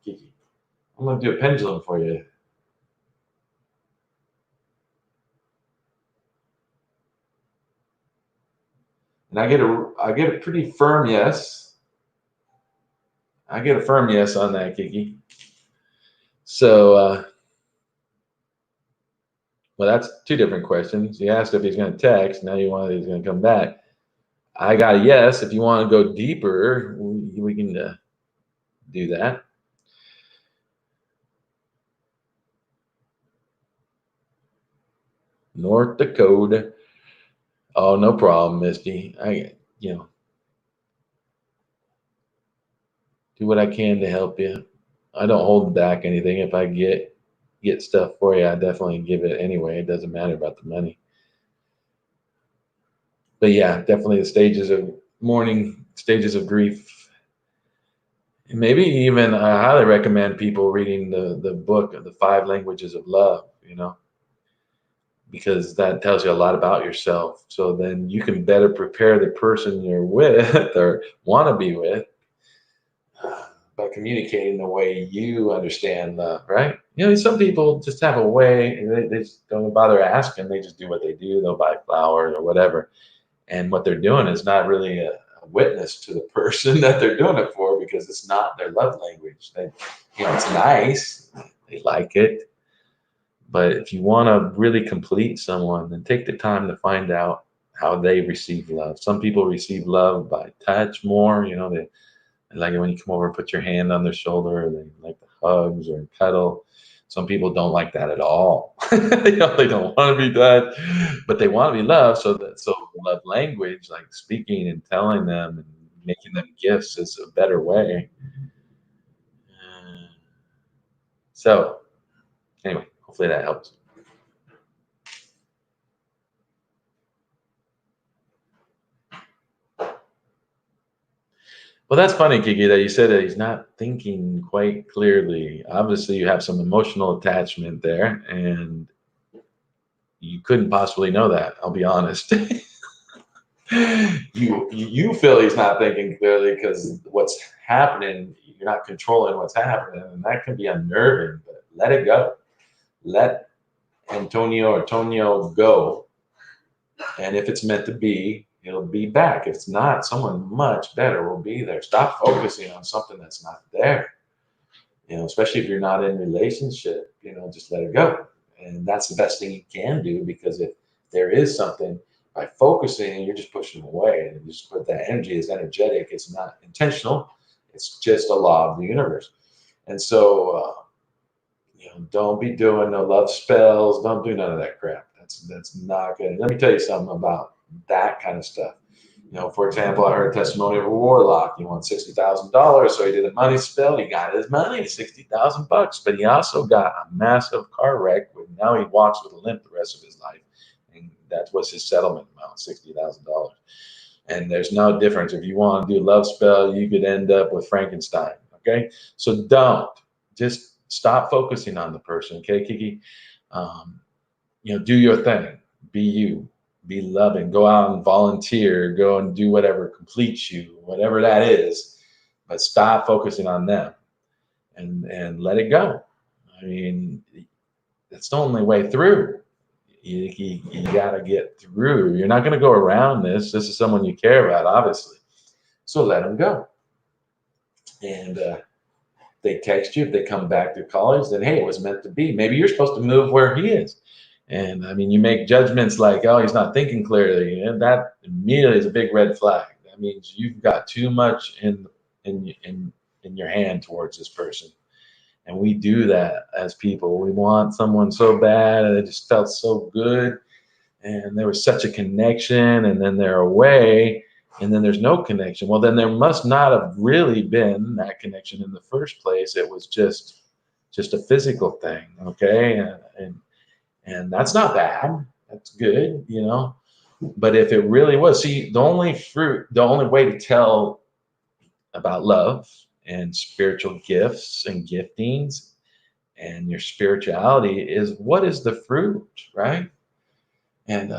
Kiki. I'm going to do a pendulum for you. And I get a pretty firm yes. I get a firm yes on that, Kiki. So, well, that's 2 different questions. You asked if he's going to text. Now you want if he's going to come back. I got a yes. If you want to go deeper, we can do that. North Dakota. Oh, no problem, Misty. Do what I can to help you. I don't hold back anything. If I get stuff for you, I definitely give it anyway. It doesn't matter about the money. But yeah, definitely the stages of mourning, stages of grief. And maybe even I highly recommend people reading the book, The Five Languages of Love, because that tells you a lot about yourself. So then you can better prepare the person you're with or want to be with by communicating the way you understand love, right? Some people just have a way, and they just don't bother asking. They just do what they do. They'll buy flowers or whatever. And what they're doing is not really a witness to the person that they're doing it for, because it's not their love language. It's nice. They like it. But if you want to really complete someone, then take the time to find out how they receive love. Some people receive love by touch more. They like it when you come over and put your hand on their shoulder, or they like the hugs or cuddle. Some people don't like that at all. They don't want to be touched, but they want to be loved. So love language, like speaking and telling them and making them gifts, is a better way. So anyway, hopefully that helps. Well, that's funny, Kiki, that you said that he's not thinking quite clearly. Obviously, you have some emotional attachment there, and you couldn't possibly know that. I'll be honest. You feel he's not thinking clearly because what's happening, you're not controlling what's happening, and that can be unnerving. But let it go. Let Antonio or Tonio go, and if it's meant to be, he'll be back. If it's not, someone much better will be there. Stop focusing on something that's not there. Especially if you're not in relationship, just let it go. And that's the best thing you can do, because if there is something, by focusing, you're just pushing them away, and you just put that energy is energetic. It's not intentional. It's just a law of the universe. And so, don't be doing no love spells. Don't do none of that crap. That's not good. Let me tell you something about that kind of stuff. For example, I heard a testimony of a warlock. He won $60,000, so he did a money spell. He got his money, $60,000, but he also got a massive car wreck. Where now he walks with a limp the rest of his life, and that was his settlement amount, $60,000. And there's no difference. If you want to do a love spell, you could end up with Frankenstein. Okay, so don't just stop focusing on the person. Okay, Kiki, do your thing. Be you. Be loving. Go out and volunteer. Go and do whatever completes you, whatever that is. But stop focusing on them, and let it go. I mean, that's the only way through. You got to get through. You're not going to go around this. This is someone you care about, obviously. So let them go. And they text you. If they come back to college, then hey, it was meant to be. Maybe you're supposed to move where he is. And I mean, you make judgments like, oh, he's not thinking clearly, and that immediately is a big red flag. That means you've got too much in in your hand towards this person. And we do that as people. We want someone so bad, and it just felt so good, and there was such a connection, and then they're away, and then there's no connection. Well, then there must not have really been that connection in the first place. It was just a physical thing, okay? And that's not bad. That's good. But if it really was, see, the only way to tell about love and spiritual gifts and giftings and your spirituality is, what is the fruit, right? And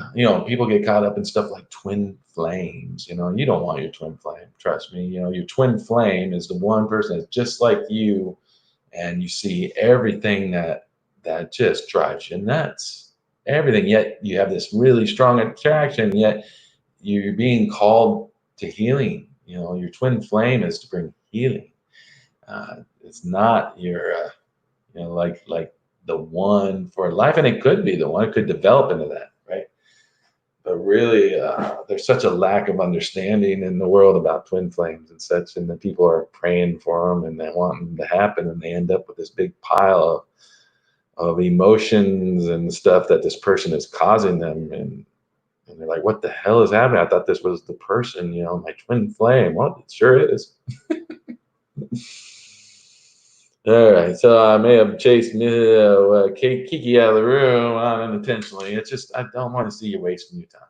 people get caught up in stuff like twin flames. You don't want your twin flame. Trust me. Your twin flame is the one person that's just like you, and you see everything that just drives you nuts. Everything. Yet you have this really strong attraction. Yet you're being called to healing. Your twin flame is to bring healing. It's not your, like the one for life, and it could be the one. It could develop into that, right? But really, there's such a lack of understanding in the world about twin flames and such, and the people are praying for them and they want them to happen, and they end up with this big pile of emotions and stuff that this person is causing them, and they're like, what the hell is happening? I thought this was the person, my twin flame. Well, it sure is. All right, so I may have chased Kiki out of the room unintentionally. It's just I don't want to see you wasting your time.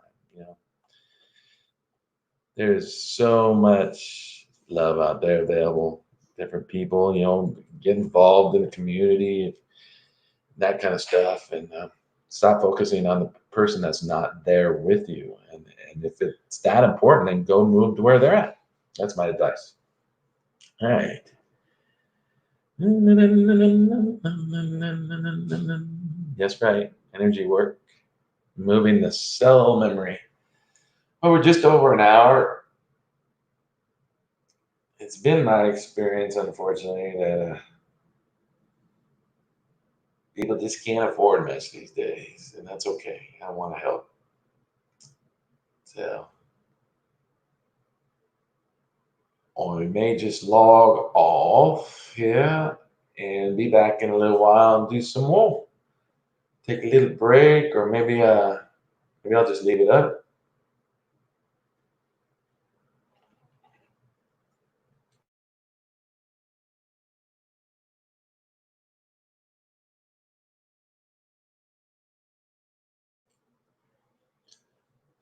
There's so much love out there available. Different people, get involved in the community, that kind of stuff, and stop focusing on the person that's not there with you. And if it's that important, then go move to where they're at. That's my advice. All right. That's right. Energy work. Moving the cell memory. Oh, we're just over an hour. It's been my experience, unfortunately, that people just can't afford much these days, and that's okay. I want to help. So, or we may just log off here and be back in a little while and do some more. Take a little break, or maybe I'll just leave it up.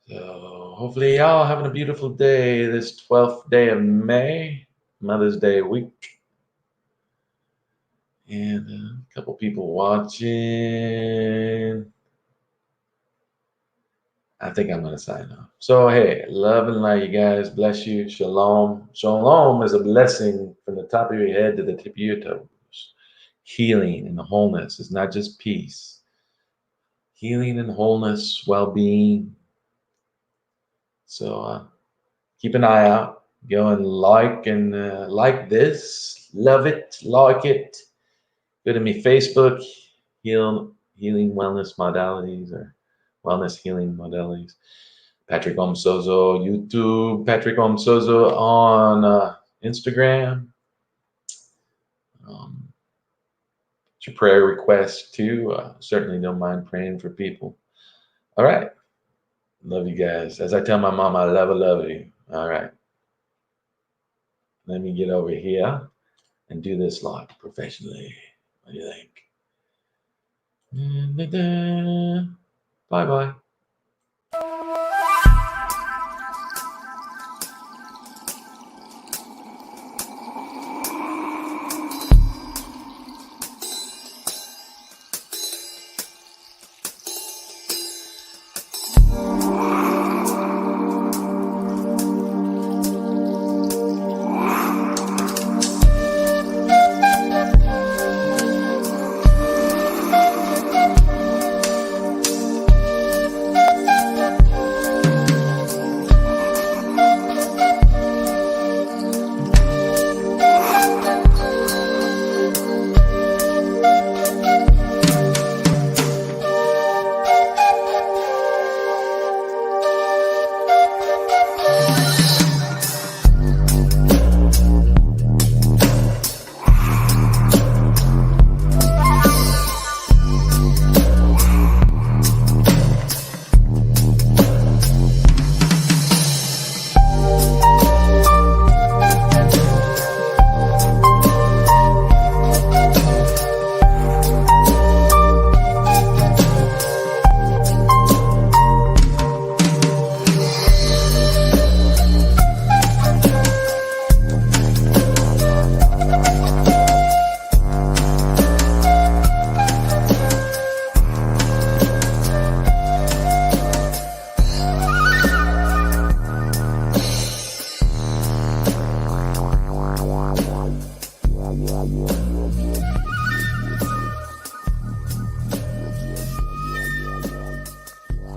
So hopefully y'all having a beautiful day this 12th day of May, Mother's Day week. And a couple people watching. I think I'm going to sign off. So, hey, love and light, you guys. Bless you. Shalom. Shalom is a blessing from the top of your head to the tip of your toes. Healing and wholeness is not just peace. Healing and wholeness, well-being. So, keep an eye out. Go and like this. Love it. Like it. Go to me Facebook. Healing wellness modalities or wellness healing modalities. Patrick OM SoZo, YouTube, Patrick OM SoZo on Instagram. It's your prayer request too. Certainly don't mind praying for people. All right. Love you guys. As I tell my mom, I love you. All right. Let me get over here and do this live professionally. What do you think? Bye bye.